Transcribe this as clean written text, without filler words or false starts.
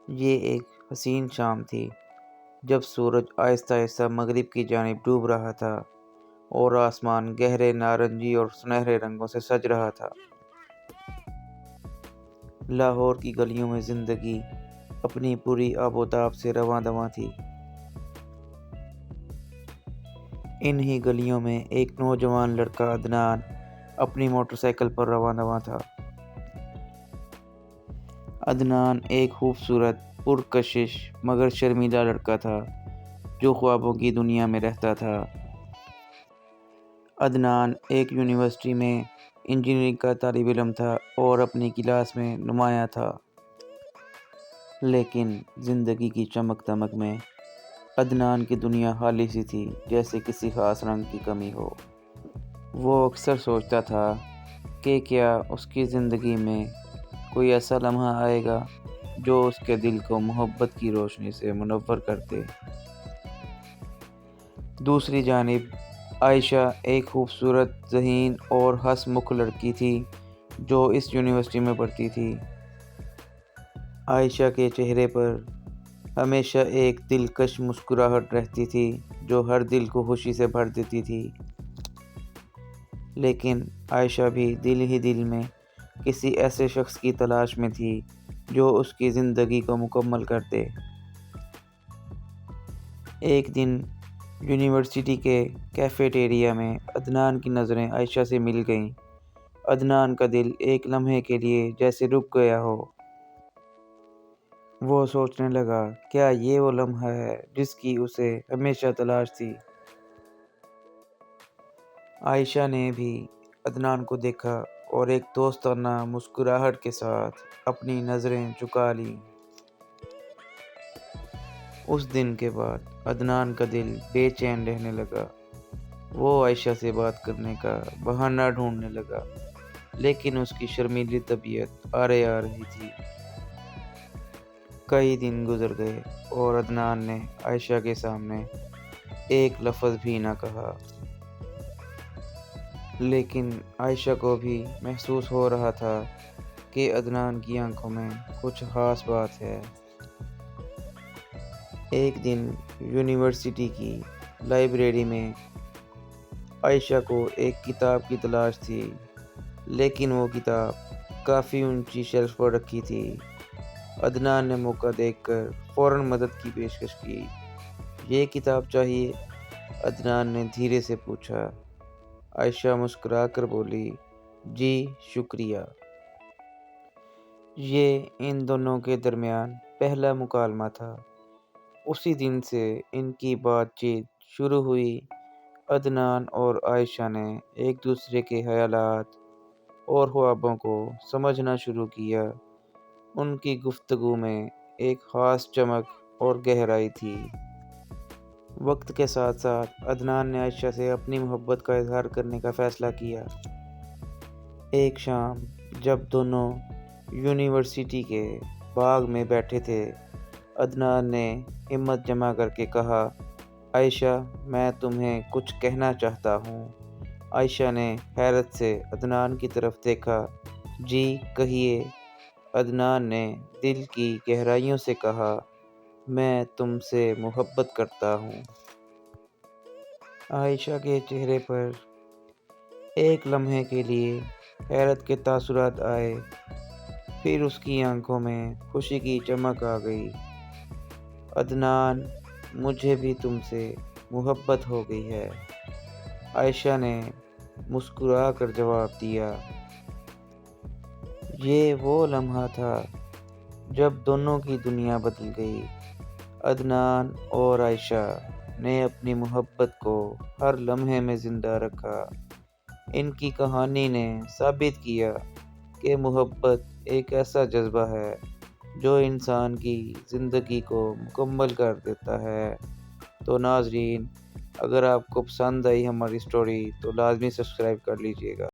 یہ ایک حسین شام تھی جب سورج آہستہ آہستہ مغرب کی جانب ڈوب رہا تھا اور آسمان گہرے نارنجی اور سنہرے رنگوں سے سج رہا تھا۔ لاہور کی گلیوں میں زندگی اپنی پوری آب و تاب سے رواں دواں تھی۔ انہی گلیوں میں ایک نوجوان لڑکا عدنان اپنی موٹر سائیکل پر رواں دواں تھا۔ عدنان ایک خوبصورت، پرکشش مگر شرمیلا لڑکا تھا جو خوابوں کی دنیا میں رہتا تھا۔ عدنان ایک یونیورسٹی میں انجینئرنگ کا طالب علم تھا اور اپنی کلاس میں نمایاں تھا، لیکن زندگی کی چمک دمک میں عدنان کی دنیا خالی سی تھی، جیسے کسی خاص رنگ کی کمی ہو۔ وہ اکثر سوچتا تھا کہ کیا اس کی زندگی میں کوئی ایسا لمحہ آئے گا جو اس کے دل کو محبت کی روشنی سے منور کر دے۔ دوسری جانب عائشہ ایک خوبصورت، ذہین اور ہنس مکھ لڑکی تھی جو اس یونیورسٹی میں پڑھتی تھی۔ عائشہ کے چہرے پر ہمیشہ ایک دلکش مسکراہٹ رہتی تھی جو ہر دل کو خوشی سے بھر دیتی تھی، لیکن عائشہ بھی دل ہی دل میں کسی ایسے شخص کی تلاش میں تھی جو اس کی زندگی کو مکمل کر دے۔ ایک دن یونیورسٹی کے کیفے ٹیریا میں عدنان کی نظریں عائشہ سے مل گئیں۔ عدنان کا دل ایک لمحے کے لیے جیسے رک گیا ہو۔ وہ سوچنے لگا، کیا یہ وہ لمحہ ہے جس کی اسے ہمیشہ تلاش تھی؟ عائشہ نے بھی عدنان کو دیکھا اور ایک دوستانہ مسکراہٹ کے ساتھ اپنی نظریں جھکا لیں۔ اس دن کے بعد عدنان کا دل بے چین رہنے لگا۔ وہ عائشہ سے بات کرنے کا بہانہ ڈھونڈنے لگا، لیکن اس کی شرمیلی طبیعت آڑے آ رہی تھی۔ کئی دن گزر گئے اور عدنان نے عائشہ کے سامنے ایک لفظ بھی نہ کہا، لیکن عائشہ کو بھی محسوس ہو رہا تھا کہ عدنان کی آنکھوں میں کچھ خاص بات ہے۔ ایک دن یونیورسٹی کی لائبریری میں عائشہ کو ایک کتاب کی تلاش تھی، لیکن وہ کتاب کافی اونچی شیلف پر رکھی تھی۔ عدنان نے موقع دیکھ کر فوراً مدد کی پیشکش کی۔ یہ کتاب چاہیے؟ عدنان نے دھیرے سے پوچھا۔ عائشہ مسکرا کر بولی، جی شکریہ۔ یہ ان دونوں کے درمیان پہلا مکالمہ تھا۔ اسی دن سے ان کی بات چیت شروع ہوئی۔ عدنان اور عائشہ نے ایک دوسرے کے خیالات اور خوابوں کو سمجھنا شروع کیا۔ ان کی گفتگو میں ایک خاص چمک اور گہرائی تھی۔ وقت کے ساتھ ساتھ عدنان نے عائشہ سے اپنی محبت کا اظہار کرنے کا فیصلہ کیا۔ ایک شام جب دونوں یونیورسٹی کے باغ میں بیٹھے تھے، عدنان نے ہمت جمع کر کے کہا، عائشہ میں تمہیں کچھ کہنا چاہتا ہوں۔ عائشہ نے حیرت سے عدنان کی طرف دیکھا۔ جی کہیے۔ عدنان نے دل کی گہرائیوں سے کہا، میں تم سے محبت کرتا ہوں۔ عائشہ کے چہرے پر ایک لمحے کے لیے حیرت کے تاثرات آئے، پھر اس کی آنکھوں میں خوشی کی چمک آ گئی۔ عدنان مجھے بھی تم سے محبت ہو گئی ہے، عائشہ نے مسکرا کر جواب دیا۔ یہ وہ لمحہ تھا جب دونوں کی دنیا بدل گئی۔ عدنان اور عائشہ نے اپنی محبت کو ہر لمحے میں زندہ رکھا۔ ان کی کہانی نے ثابت کیا کہ محبت ایک ایسا جذبہ ہے جو انسان کی زندگی کو مکمل کر دیتا ہے۔ تو ناظرین، اگر آپ کو پسند آئی ہماری سٹوری تو لازمی سبسکرائب کر لیجیے گا۔